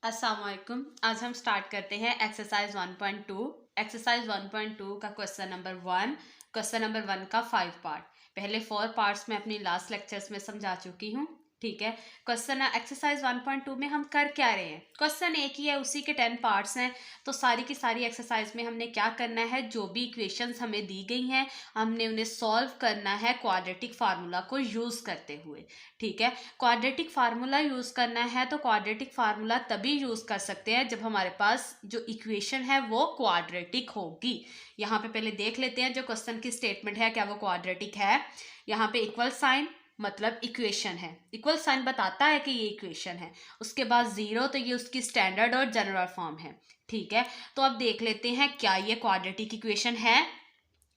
अस्सलाम वालेकुम। आज हम स्टार्ट करते हैं एक्सरसाइज 1.2। एक्सरसाइज 1.2 का क्वेश्चन नंबर 1। क्वेश्चन नंबर 1 का 5 पार्ट। पहले 4 पार्ट्स में अपनी लास्ट लेक्चर्स में समझा चुकी हूँ। ठीक है। क्वेश्चन एक्सरसाइज 1.2 में हम कर क्या रहे हैं? क्वेश्चन एक ही है, उसी के 10 पार्ट्स हैं। तो सारी की सारी एक्सरसाइज में हमने क्या करना है, जो भी इक्वेशंस हमें दी गई हैं हमने उन्हें सॉल्व करना है क्वाड्रेटिक फार्मूला को यूज करते हुए। ठीक है। क्वाड्रेटिक फार्मूला यूज करना है तो क्वाड्रेटिक फार्मूला तभी यूज कर सकते हैं जब हमारे पास जो इक्वेशन है वो क्वाड्रेटिक होगी। यहाँ पे पहले देख लेते हैं जो क्वेश्चन की स्टेटमेंट है क्या वो क्वाड्रेटिक है। यहाँ पे इक्वल साइन मतलब इक्वेशन है, इक्वल साइन बताता है कि ये इक्वेशन है। उसके बाद जीरो तो ये उसकी स्टैंडर्ड और जनरल फॉर्म है। ठीक है। तो अब देख लेते हैं क्या ये क्वाड्रेटिक इक्वेशन है।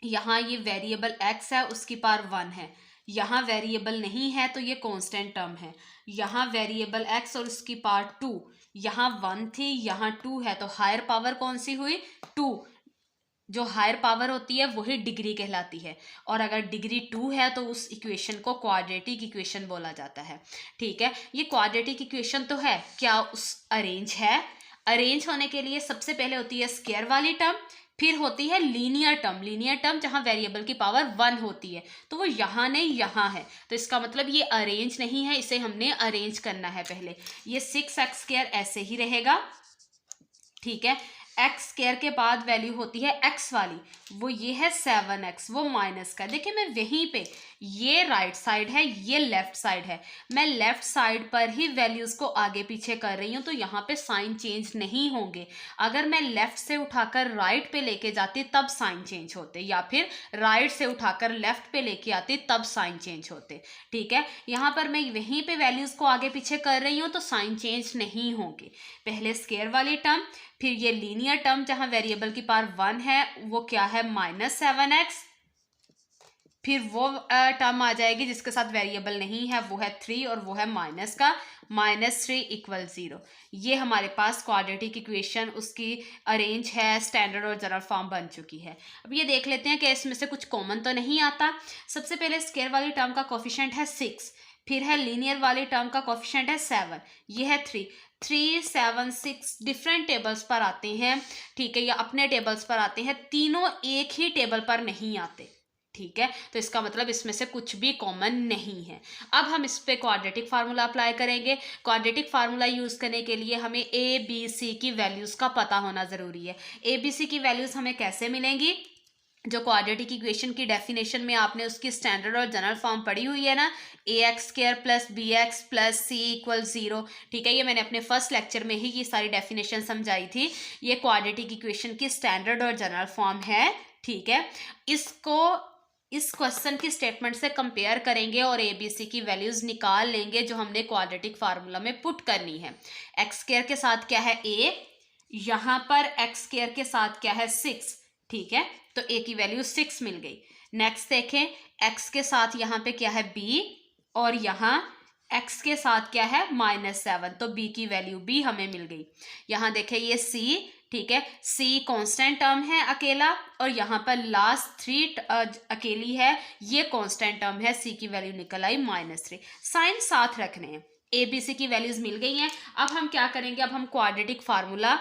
यहाँ ये वेरिएबल x है, उसकी पावर 1 है। यहाँ वेरिएबल नहीं है तो ये कांस्टेंट टर्म है। यहाँ वेरिएबल x और उसकी पावर 2, यहाँ 1 थी यहाँ 2 है तो हायर पावर कौन सी हुई? 2। जो हायर पावर होती है वही डिग्री कहलाती है, और अगर डिग्री 2 है तो उस इक्वेशन को क्वाड्रेटिक इक्वेशन बोला जाता है। ठीक है। ये क्वाड्रेटिक इक्वेशन तो है, क्या उस अरेंज है? अरेंज होने के लिए सबसे पहले होती है स्क्वायर वाली टर्म, फिर होती है लीनियर टर्म। लीनियर टर्म जहां वेरिएबल की पावर 1 होती है, तो वो यहाँ नहीं यहाँ है, तो इसका मतलब ये अरेंज नहीं है, इसे हमने अरेंज करना है पहले। ये 6x² ऐसे ही रहेगा। ठीक है। एक्स स्क्वायर के बाद वैल्यू होती है एक्स वाली, वो ये है 7x, वो माइनस का। देखिए मैं वहीं पे, ये राइट साइड है ये लेफ्ट साइड है, मैं लेफ्ट साइड पर ही वैल्यूज को आगे पीछे कर रही हूँ तो यहाँ पे साइन चेंज नहीं होंगे। अगर मैं लेफ्ट से उठाकर राइट पे लेके जाती तब साइन चेंज होते, या फिर राइट से उठाकर लेफ्ट पे लेके आती तब साइन चेंज होते। ठीक है। यहाँ पर मैं वहीं पे वैल्यूज को आगे पीछे कर रही हूँ तो साइन चेंज नहीं होंगे। पहले स्क्वायर वाली टर्म, फिर ये लीनियर टर्म जहां वेरिएबल की पावर 1 है वो क्या है -7x, फिर वो टर्म आ जाएगी जिसके साथ वेरिएबल नहीं है वो है 3 और वो है माइनस का, -3 = 0। ये हमारे पास क्वाड्रेटिक इक्वेशन उसकी अरेंज है, स्टैंडर्ड और जनरल फॉर्म बन चुकी है। अब ये देख लेते हैं कि इसमें से कुछ कॉमन तो नहीं आता। सबसे पहले स्क्वायर वाली टर्म का कोफिशिएंट है 6, फिर है लीनियर वाली टर्म का कोफिशिएंट है 7, ये है 3। 3, 7, 6 डिफरेंट टेबल्स पर आते हैं। ठीक है, या अपने टेबल्स पर आते हैं, तीनों एक ही टेबल पर नहीं आते। ठीक है। तो इसका मतलब इसमें से कुछ भी कॉमन नहीं है। अब हम इस पे क्वाड्रेटिक फार्मूला अप्लाई करेंगे। क्वाड्रेटिक फार्मूला यूज करने के लिए हमें ए बी सी की वैल्यूज का पता होना जरूरी है। ए बी सी की वैल्यूज हमें कैसे मिलेंगी? जो क्वाड्रेटिक इक्वेशन की डेफिनेशन में आपने उसकी स्टैंडर्ड और जनरल फॉर्म पढ़ी हुई है ना, ax² + bx + c = 0। ठीक है, ये मैंने अपने फर्स्ट लेक्चर में ही ये सारी डेफिनेशन समझाई थी। ये क्वाड्रेटिक इक्वेशन की स्टैंडर्ड और जनरल फॉर्म है। ठीक है। इसको इस क्वेश्चन की स्टेटमेंट से कंपेयर करेंगे और ABC की वैल्यूज निकाल लेंगे जो हमने क्वाड्रेटिक फार्मूला में पुट करनी है। x² के साथ क्या है a, यहाँ पर x² के साथ क्या है 6। ठीक है, तो a की वैल्यू 6 मिल गई। नेक्स्ट देखें, x के साथ यहाँ पे क्या है b, और यहाँ x के साथ क्या है -7, तो b की वैल्यू b हमें मिल गई। यहाँ देखें ये c, ठीक है, c कांस्टेंट टर्म है अकेला, और यहाँ पर लास्ट 3 अकेली है, ये कांस्टेंट टर्म है, c की वैल्यू निकल आई -3। साइन साथ रखने हैं। ABC की वैल्यूज मिल गई हैं। अब हम क्या करेंगे, अब हम क्वाड्रेटिक फार्मूला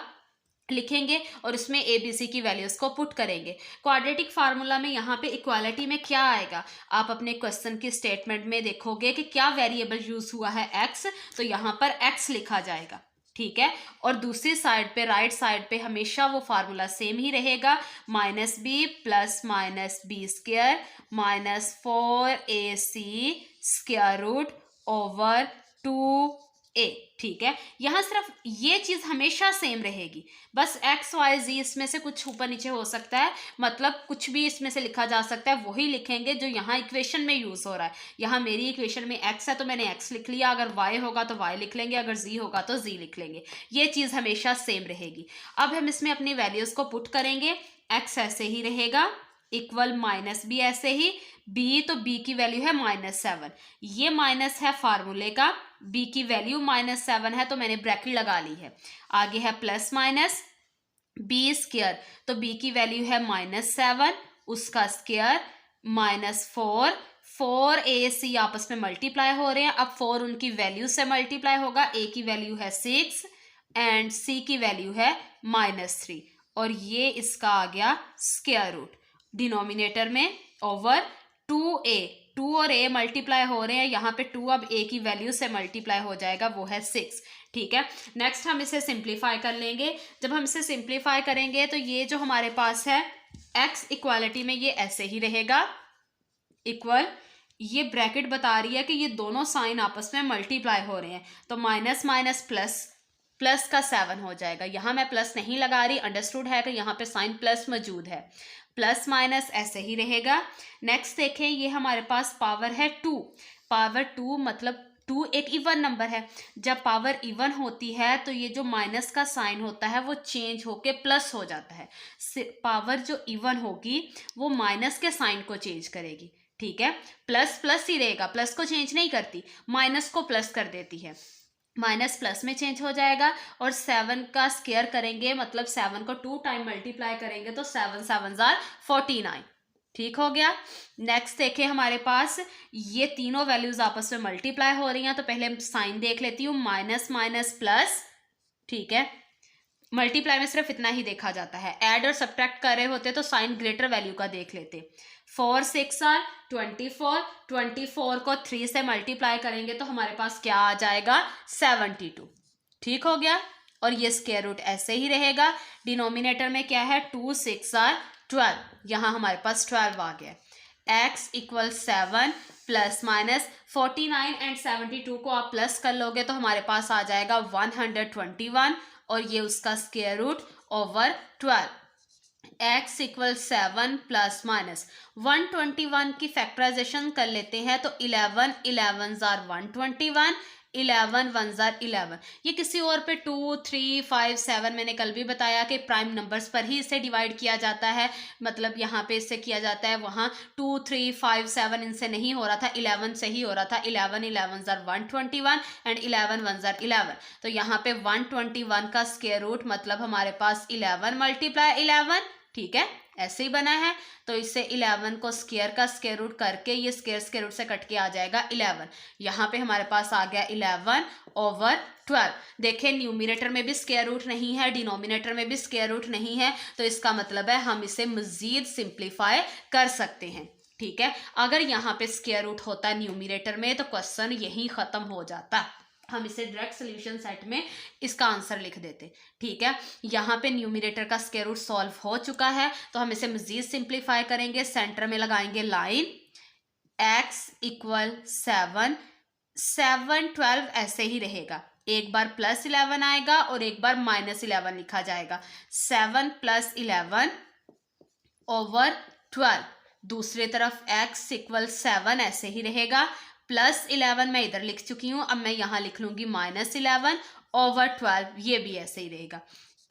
लिखेंगे और उसमें ABC की वैल्यूज को पुट करेंगे। क्वाड्रेटिक फार्मूला में यहाँ पे इक्वालिटी में क्या आएगा, आप अपने क्वेश्चन की स्टेटमेंट में देखोगे कि क्या वेरिएबल यूज हुआ है x, तो यहाँ पर x लिखा जाएगा। ठीक है, और दूसरी साइड पे राइट साइड पे हमेशा वो फार्मूला सेम ही रहेगा, -b + -b² -4ac² √2a। ठीक है, यहाँ सिर्फ ये चीज हमेशा सेम रहेगी, बस x y z इसमें से कुछ ऊपर नीचे हो सकता है, मतलब कुछ भी इसमें से लिखा जा सकता है, वही लिखेंगे जो यहाँ इक्वेशन में यूज हो रहा है। यहाँ मेरी इक्वेशन में x है तो मैंने x लिख लिया, अगर y होगा तो y लिख लेंगे, अगर z होगा तो z लिख लेंगे। ये चीज हमेशा सेम रहेगी। अब हम इसमें अपनी वैल्यूज को पुट करेंगे। x ऐसे ही रहेगा, इक्वल -b ऐसे ही, b तो b की वैल्यू है -7, ये माइनस है फार्मूले का, b की वैल्यू -7 है तो मैंने ब्रैकेट लगा ली है। आगे है प्लस माइनस b², तो b की वैल्यू है -7, उसका स्क्वायर -4, 4ac आपस में मल्टीप्लाई हो रहे हैं। अब 4 उनकी वैल्यू से मल्टीप्लाई होगा, a की वैल्यू है 6, एंड सी की वैल्यू है -3 और ये इसका आ गया स्क्वायर रूट डिनोमिनेटर में ओवर 2a। 2 और a मल्टीप्लाई हो रहे हैं, यहाँ पे 2 अब a की वैल्यू से मल्टीप्लाई हो जाएगा, वो है 6। ठीक है, नेक्स्ट हम इसे सिंप्लीफाई कर लेंगे। जब हम इसे सिंप्लीफाई करेंगे तो ये जो हमारे पास है x इक्वालिटी में ये ऐसे ही रहेगा इक्वल, ये ब्रैकेट बता रही है कि ये दोनों साइन आपस में मल्टीप्लाई हो रहे हैं, तो माइनस माइनस प्लस, प्लस का 7 हो जाएगा। यहाँ मैं प्लस नहीं लगा रही, अंडरस्टूड है कि यहाँ पे साइन प्लस मौजूद है, प्लस माइनस ऐसे ही रहेगा। नेक्स्ट देखें, ये हमारे पास पावर है 2, पावर 2 मतलब 2 एक इवन नंबर है। जब पावर इवन होती है तो ये जो माइनस का साइन होता है वो चेंज होके प्लस हो जाता है। पावर जो इवन होगी वो माइनस के साइन को चेंज करेगी। ठीक है, प्लस प्लस ही रहेगा, प्लस को चेंज नहीं करती, माइनस को प्लस कर देती है, माइनस प्लस में चेंज हो जाएगा। और 7 का स्क्वायर करेंगे मतलब 7 को 2 टाइम मल्टीप्लाई करेंगे तो 7 7 जार 49। ठीक हो गया। नेक्स्ट देखें, हमारे पास ये तीनों वैल्यूज आपस में मल्टीप्लाई हो रही हैं, तो पहले साइन देख लेती हूँ, माइनस माइनस प्लस। ठीक है, मल्टीप्लाई में सिर्फ इतना ही देखा जाता है, ऐड और सब्ट्रैक्ट कर रहे होते तो साइन ग्रेटर वैल्यू का देख लेते। 4 6 आर 24, 24 को 3 से मल्टीप्लाई करेंगे तो हमारे पास क्या आ जाएगा 72। ठीक हो गया, और ये स्क्वायर रूट ऐसे ही रहेगा। डिनोमिनेटर में क्या है 2 6 आर 12, यहाँ हमारे पास 12 आ गया। x equal 7 plus minus 49 and 72 को आप प्लस कर लोगे तो हमारे पास आ जाएगा 121 और ये उसका square root over 12। x equal 7 plus minus 121 की फैक्टराइजेशन कर लेते हैं तो 11 11 जार 121, 11 1 जार 11। ये किसी और पे 2 3 5 7 मैंने कल भी बताया कि प्राइम नंबर्स पर ही इसे डिवाइड किया जाता है, मतलब यहाँ पे इससे किया जाता है, वहाँ 2 3 5 7 इनसे नहीं हो रहा था, 11 से ही हो रहा था। 11 11 जार 121 एंड 11 1 जार 11, तो यहाँ पे 121 का स्क्वायर रूट मतलब हमारे पास 11 मल्टीप्लाई 11। ठीक है, ऐसे ही बना है, तो इससे 11 को स्क्वायर का स्क्वायर रूट करके ये स्क्वायर रूट से कट के आ जाएगा 11। यहाँ पे हमारे पास आ गया 11 ओवर 12। देखें, न्यूमिनेटर में भी स्क्वायर रूट नहीं है, डिनोमिनेटर में भी स्क्वायर रूट नहीं है, तो इसका मतलब है हम इसे मजीद सिंप्लीफाई कर सकते हैं। ठीक है, अगर यहाँ पे स्क्वायर रूट होता न्यूमिनेटर में तो क्वेश्चन यही खत्म हो जाता, हम इसे डायरेक्ट सॉल्यूशन सेट में इसका आंसर लिख देते। ठीक है, यहाँ पे न्यूमिनेटर का स्क्वायर रूट सॉल्व हो चुका है, तो हम इसे मजीद सिंप्लीफाई करेंगे। सेंटर में लगाएंगे लाइन, x इक्वल 7 7 12 ऐसे ही रहेगा, एक बार प्लस 11 आएगा और एक बार माइनस 11 लिखा जाएगा। 7 प्लस 11 ओवर 12, दूसरी तरफ x इक्वल 7 ऐसे ही रहेगा, प्लस 11 मैं इधर लिख चुकी हूँ, अब मैं यहाँ लिख लूंगी माइनस 11 ओवर 12, ये भी ऐसे ही रहेगा।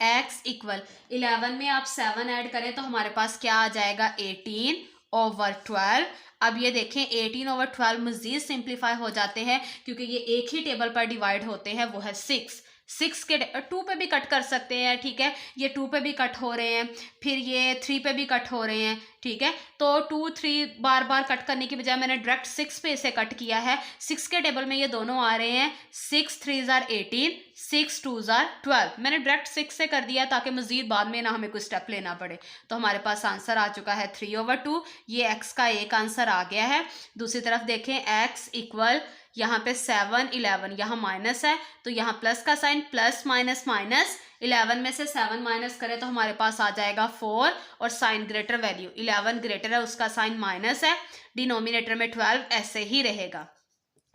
x इक्वल 11 में आप 7 ऐड करें तो हमारे पास क्या आ जाएगा 18 ओवर 12। अब ये देखें 18 ओवर 12 मजीद सिंप्लीफाई हो जाते हैं क्योंकि ये एक ही टेबल पर डिवाइड होते हैं, वो है 6 के 2 पे भी कट कर सकते हैं। ठीक है, ये 2 पे भी कट हो रहे हैं, फिर ये 3 पे भी कट हो रहे हैं। ठीक है, तो 2 3 बार बार कट करने की बजाय मैंने डायरेक्ट 6 पे इसे कट किया है। 6 के टेबल में ये दोनों आ रहे हैं, 6 3 जार 18, 6 2 जार 12। मैंने डायरेक्ट 6 से कर दिया ताकि मजीद बाद में ना हमें कोई स्टेप लेना पड़े। तो हमारे पास आंसर आ चुका है 3 ओवर 2, ये x का एक आंसर आ गया है। दूसरी तरफ देखें, x इक्वल यहाँ पे 7 11, यहाँ माइनस है तो यहाँ प्लस का साइन, प्लस माइनस माइनस, 11 में से 7 माइनस करें तो हमारे पास आ जाएगा 4 और साइन ग्रेटर वैल्यू 11 ग्रेटर है, उसका साइन माइनस है। डिनोमिनेटर में 12 ऐसे ही रहेगा,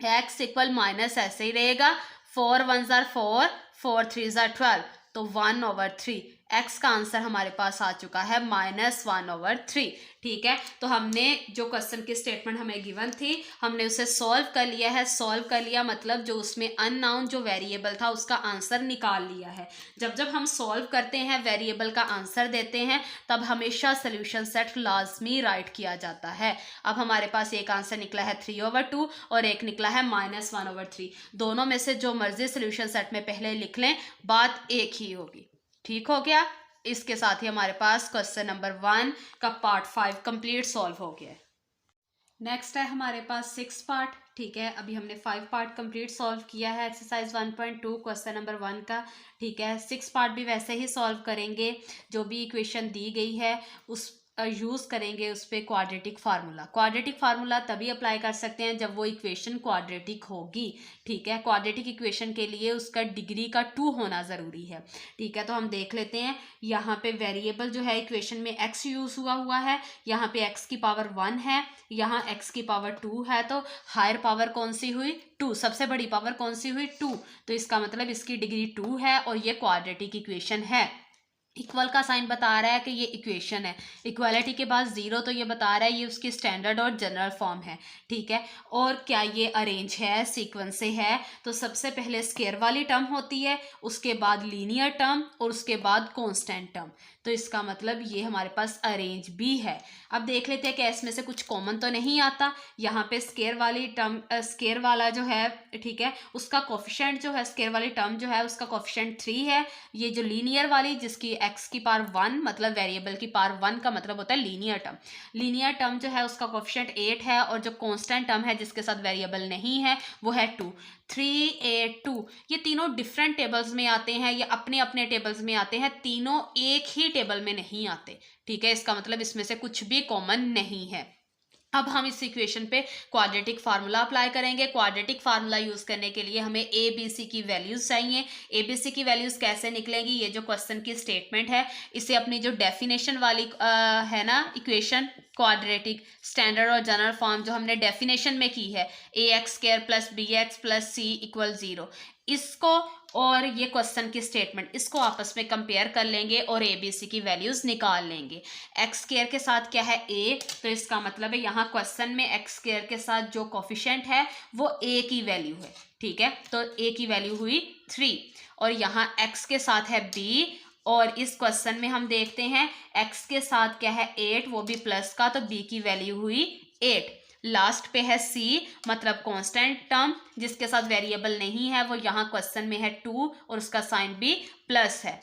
x इक्वल माइनस ऐसे ही रहेगा, 4 1 जार 4, 4 3 जार 12, तो 1 ओवर 3। x का आंसर हमारे पास आ चुका है -1 ओवर 3। ठीक है, तो हमने जो क्वेश्चन की स्टेटमेंट हमें गिवन थी हमने उसे सॉल्व कर लिया है। सॉल्व कर लिया मतलब जो उसमें अननाउन जो वेरिएबल था उसका आंसर निकाल लिया है। जब जब हम सॉल्व करते हैं वेरिएबल का आंसर देते हैं तब हमेशा सोल्यूशन सेट लाजमी राइट किया जाता है। अब हमारे पास एक आंसर निकला है 3 ओवर 2 और एक निकला है -1 ओवर 3। दोनों में से जो मर्जी सोल्यूशन सेट में पहले लिख लें, बात एक ही होगी। ठीक हो गया, इसके साथ ही हमारे पास क्वेश्चन नंबर 1 का पार्ट 5 कंप्लीट सॉल्व हो गया है। नेक्स्ट है हमारे पास 6 पार्ट। ठीक है, अभी हमने 5 पार्ट कंप्लीट सॉल्व किया है एक्सरसाइज 1.2 क्वेश्चन नंबर 1 का। ठीक है, 6 पार्ट भी वैसे ही सॉल्व करेंगे। जो भी इक्वेशन दी गई है उस यूज़ करेंगे उस पर क्वाड्रेटिक फार्मूला। क्वाड्रेटिक फार्मूला तभी अप्लाई कर सकते हैं जब वो इक्वेशन क्वाड्रेटिक होगी। ठीक है, क्वाड्रेटिक इक्वेशन के लिए उसका डिग्री का 2 होना ज़रूरी है। ठीक है, तो हम देख लेते हैं। यहाँ पे वेरिएबल जो है इक्वेशन में x यूज़ हुआ है, यहाँ पे x की पावर 1 है, यहाँ x की पावर 2 है। तो हायर पावर कौन सी हुई? 2। सबसे बड़ी पावर कौन सी हुई? 2। तो इसका मतलब इसकी डिग्री 2 है और ये क्वाड्रेटिक इक्वेशन है। इक्वल का साइन बता रहा है कि ये इक्वेशन है। इक्वालिटी के बाद 0 तो ये बता रहा है ये उसकी स्टैंडर्ड और जनरल फॉर्म है। ठीक है, और क्या ये अरेंज है, सीक्वेंस से है? तो सबसे पहले स्क्वायर वाली टर्म होती है, उसके बाद लीनियर टर्म और उसके बाद कांस्टेंट टर्म। तो इसका मतलब ये हमारे पास अरेंज भी है। अब देख लेते हैं कि इसमें से कुछ कॉमन तो नहीं आता। यहाँ पे स्क्वायर वाली टर्म स्क्वायर वाला जो है, ठीक है, उसका कोफिशिएंट जो है, स्क्वायर वाली टर्म जो है उसका कोफिशिएंट 3 है। ये जो लीनियर वाली जिसकी x की पावर 1 मतलब वेरिएबल की पावर 1 का मतलब होता है लीनियर टर्म। लीनियर टर्म जो है उसका कोफिशिएंट 8 है और जो कांस्टेंट टर्म है जिसके साथ वेरिएबल नहीं है वो है 2। 3, 8, 2 ये तीनों डिफरेंट टेबल्स में आते हैं, ये अपने अपने टेबल्स में आते हैं, तीनों एक ही टेबल में नहीं आते। ठीक है, इसका मतलब इसमें से कुछ भी कॉमन नहीं है। अब हम इस इक्वेशन पे क्वाड्रेटिक फार्मूला अप्लाई करेंगे। क्वाड्रेटिक फार्मूला यूज करने के लिए हमें ए बी सी की वैल्यूज चाहिए। ए बी सी की वैल्यूज कैसे निकलेंगी? ये जो क्वेश्चन की स्टेटमेंट है इसे अपनी जो डेफिनेशन वाली है ना इक्वेशन, क्वाड्रेटिक स्टैंडर्ड और जनरल फॉर्म जो हमने डेफिनेशन में की है, A X square plus B X plus C equal 0, इसको और ये क्वेश्चन की स्टेटमेंट इसको आपस में कंपेयर कर लेंगे और ए बी सी की वैल्यूज निकाल लेंगे। एक्स स्क्वायर के साथ क्या है? ए, तो इसका मतलब है यहाँ क्वेश्चन में एक्स स्क्वायर के साथ जो कोफिशिएंट है वो ए की वैल्यू है। ठीक है, तो ए की वैल्यू हुई 3 और यहाँ एक्स के साथ है बी और इस क्वेश्चन में हम देखते हैं एक्स के साथ क्या है? 8, वो भी प्लस का, तो बी की वैल्यू हुई 8। लास्ट पे है सी मतलब कांस्टेंट टर्म जिसके साथ वेरिएबल नहीं है, वो यहाँ क्वेश्चन में है 2 और उसका साइन भी प्लस है।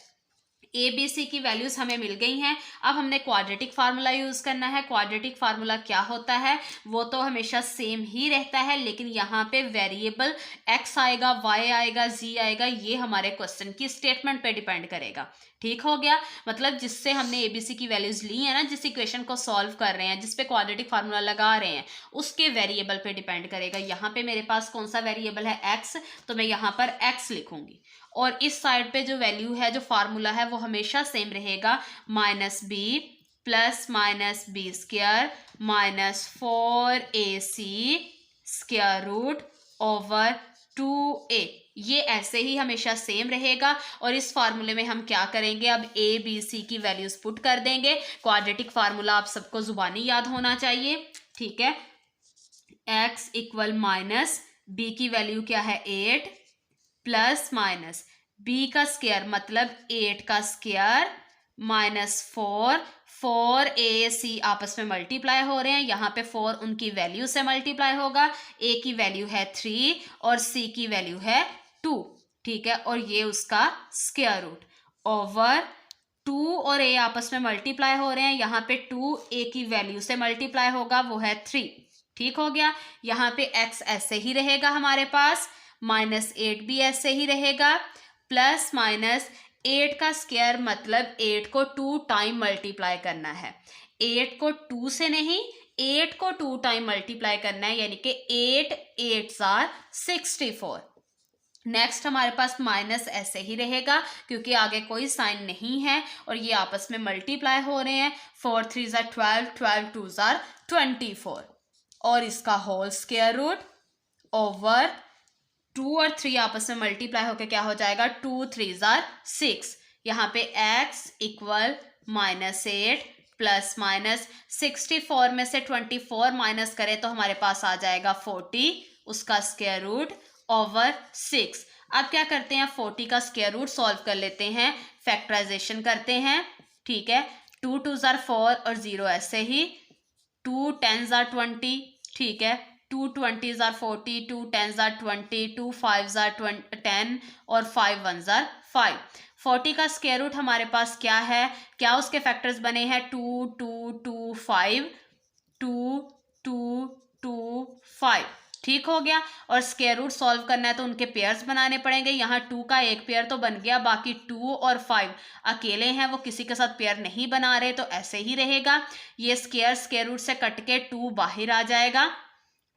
ए बी सी की वैल्यूज हमें मिल गई हैं। अब हमने क्वाड्रेटिक फार्मूला यूज करना है। क्वाड्रेटिक फार्मूला क्या होता है? वो तो हमेशा सेम ही रहता है, लेकिन यहाँ पे वेरिएबल एक्स आएगा, वाई आएगा, जी आएगा, ये हमारे क्वेश्चन की स्टेटमेंट पे डिपेंड करेगा। ठीक हो गया, मतलब जिससे हमने एबीसी की वैल्यूज ली है ना, जिस इक्वेशन को सॉल्व कर रहे हैं, जिस पे क्वाड्रेटिक फार्मूला लगा रहे हैं, उसके वेरिएबल पे डिपेंड करेगा। यहाँ पे मेरे पास कौन सा वेरिएबल है? एक्स, तो मैं यहाँ पर एक्स लिखूंगी और इस साइड पे जो वैल्यू है, जो फार्मूला है, वो हमेशा सेम रहेगा, minus b plus minus b square minus 4ac square root over 2a। ये ऐसे ही हमेशा सेम रहेगा और इस फार्मूले में हम क्या करेंगे? अब ए बी सी की वैल्यूज पुट कर देंगे। क्वाड्रेटिक फार्मूला आप सबको जुबानी याद होना चाहिए। ठीक है, x इक्वल माइनस बी की वैल्यू क्या है? 8 प्लस माइनस बी का स्क्वायर मतलब 8 का स्क्वायर माइनस 4 आपस में मल्टीप्लाई हो रहे हैं, यहाँ पे 4 उनकी वैल्यू से मल्टीप्लाई होगा। ए की वैल्यू है 3 और सी की वैल्यू है 2। ठीक है, और ये उसका स्क्वायर रूट ओवर 2 और ए आपस में मल्टीप्लाई हो रहे हैं, यहाँ पे 2 ए की वैल्यू से मल्टीप्लाई होगा, वो है 3। ठीक हो गया, यहाँ पे x ऐसे ही रहेगा हमारे पास, माइनस 8 भी ऐसे ही रहेगा, प्लस माइनस 8 का स्क्वायर मतलब 8 को 2 टाइम मल्टीप्लाई करना है। 8 को 2 से नहीं, 8 को 2 टाइम मल्टीप्लाई करना है, यानी कि 8 8s are 64। नेक्स्ट हमारे पास माइनस ऐसे ही रहेगा क्योंकि आगे कोई साइन नहीं है और ये आपस में मल्टीप्लाई हो रहे हैं। 4 3s are 12, 12 2s are 24 और इसका होल स्क्वायर रूट ओवर 2 और 3 आपस में मल्टीप्लाई होकर क्या हो जाएगा? 2 3s are 6। यहाँ पे x equal minus 8 plus minus 64 में से 24 माइनस करें तो हमारे पास आ जाएगा 40, उसका स्क्वायर रूट ओवर 6। अब क्या करते हैं? 40 का स्क्वायर रूट सॉल्व कर लेते हैं, फैक्टराइजेशन करते हैं। ठीक है, 2 2s are 4 और 0 ऐसे ही, 2 10s are 20। ठीक है, 2 20s are 40, 2 10s are 20, 2 5s are 10 और 5 1s are 5। 40 का स्क्वायर रूट हमारे पास क्या है? क्या उसके फैक्टर्स बने हैं? 2 2 2 5, 2 2 2 5। ठीक हो गया। और स्क्वायर रूट सॉल्व करना है तो उनके पेयर्स बनाने पड़ेंगे। यहाँ 2 का एक पेयर तो बन गया, बाकी 2 और 5 अकेले हैं, वो किसी के साथ पेयर नहीं बना रहे, तो ऐसे ही रहेगा। ये स्क्वायर रूट से कट के 2 बाहर आ जाएगा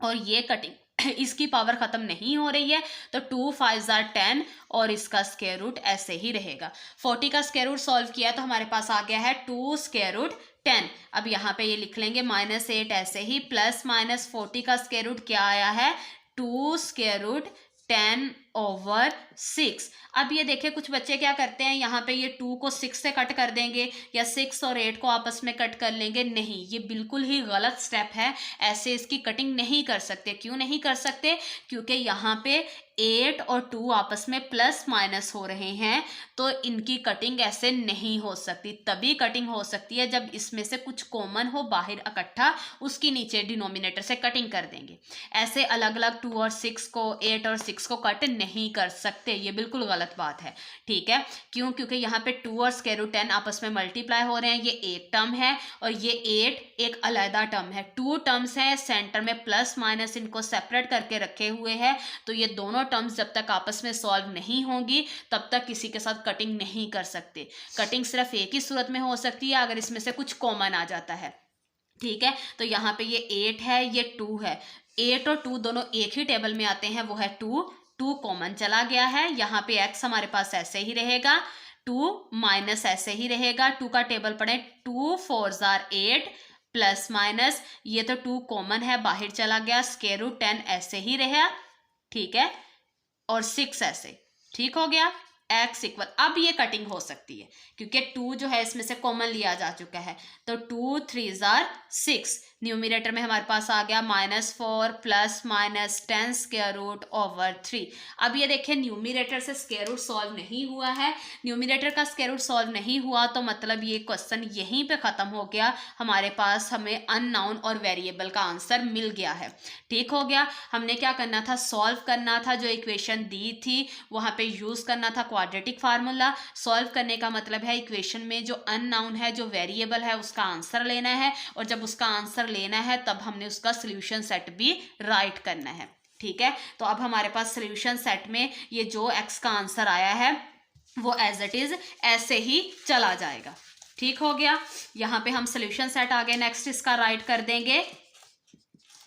और ये कटिंग इसकी पावर खत्म नहीं हो रही है, तो 2 5 10 और इसका स्क्वायर रूट ऐसे ही रहेगा। 40 का स्क्वायर रूट सॉल्व किया तो हमारे पास आ गया है 2 स्क्वायर रूट 10। अब यहाँ पे ये लिख लेंगे -8 ऐसे ही, प्लस माइनस 40 का स्क्वायर रूट क्या आया है 2 स्क्वायर रूट 10/6। अब ये देखिए कुछ बच्चे क्या करते हैं, यहाँ पे ये 2 को 6 से कट कर देंगे या 6 और 8 को आपस में कट कर लेंगे। नहीं, ये बिल्कुल ही गलत स्टेप है, ऐसे इसकी कटिंग नहीं कर सकते। क्यों नहीं कर सकते? क्योंकि यहाँ पे 8 और 2 आपस में प्लस माइनस हो रहे हैं, तो इनकी कटिंग ऐसे नहीं हो सकती। तभी कटिंग हो सकती है जब इसमें से कुछ कॉमन हो बाहर इकट्ठा, उसकी नीचे डिनोमिनेटर से कटिंग कर देंगे। ऐसे अलग अलग 2 और 6 को, 8 और 6 को कट नहीं कर सकते, ये बिल्कुल गलत बात है। ठीक है, क्यों? क्योंकि यहाँ पे 2 और स्क्वायर रूट 10 आपस में मल्टीप्लाई हो रहे हैं, ये एक टर्म है और ये 8 एक अलग टर्म है। 2 टर्म्स हैं, सेंटर में प्लस माइनस इनको सेपरेट करके रखे हुए हैं, तो ये दोनों टर्म्स जब तक आपस में सॉल्व नहीं होंगी तब तक किसी के साथ कटिंग नहीं कर सकते। कटिंग सिर्फ एक ही सूरत में हो सकती है, अगर इसमें से कुछ कॉमन आ जाता है। ठीक है, तो यहाँ पे ये 8 है, ये 2 है, 8 और 2 दोनों एक ही टेबल में आते हैं, वो है 2 कॉमन चला गया है। यहाँ पे x हमारे पास ऐसे ही रहेगा, 2 माइनस ऐसे ही रहेगा। 2 का टेबल पढ़े, 2 4 8 प्लस माइनस, ये तो 2 कॉमन है, बाहर चला गया, स्क्वायर रूट 10 ऐसे ही रहा। ठीक है, और 6 ऐसे। ठीक हो गया, x इक्वल, अब ये कटिंग हो सकती है क्योंकि 2 जो है इसमें से कॉमन लिया जा चुका है, तो 2 3 6। न्यूमिनेटर में हमारे पास आ गया -4 plus minus 10 square root over 3। अब ये देखिए न्यूमिनेटर से स्क्वायर रूट सॉल्व नहीं हुआ है, न्यूमिनेटर का स्क्वायर रूट सॉल्व नहीं हुआ तो मतलब ये क्वेश्चन यहीं पे खत्म हो गया। हमारे पास हमें अननोन और वेरिएबल का आंसर मिल गया है। ठीक हो गया, हमने क्या करना था, सॉल्व करना था, जो इक्वेशन दी थी वहां पे यूज करना था क्वाड्रेटिक फार्मूला। सॉल्व करने का मतलब है इक्वेशन में जो अननोन है, जो वेरिएबल है, उसका आंसर लेना है, और जब उसका आंसर लेना है तब हमने उसका सोल्यूशन सेट भी राइट करना है। ठीक है, तो अब हमारे पास सोल्यूशन सेट में ये जो x का आंसर आया है वो एज इट इज ऐसे ही चला जाएगा। ठीक हो गया, यहाँ पे हम सोल्यूशन सेट आगे नेक्स्ट इसका राइट कर देंगे,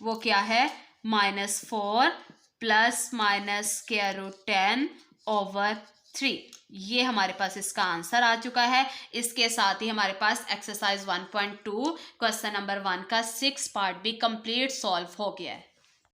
वो क्या है -4 plus minus square root 10 over 3। ये हमारे पास इसका आंसर आ चुका है। इसके साथ ही हमारे पास एक्सरसाइज 1.2 क्वेश्चन नंबर 1 का 6 पार्ट भी कंप्लीट सॉल्व हो गया है।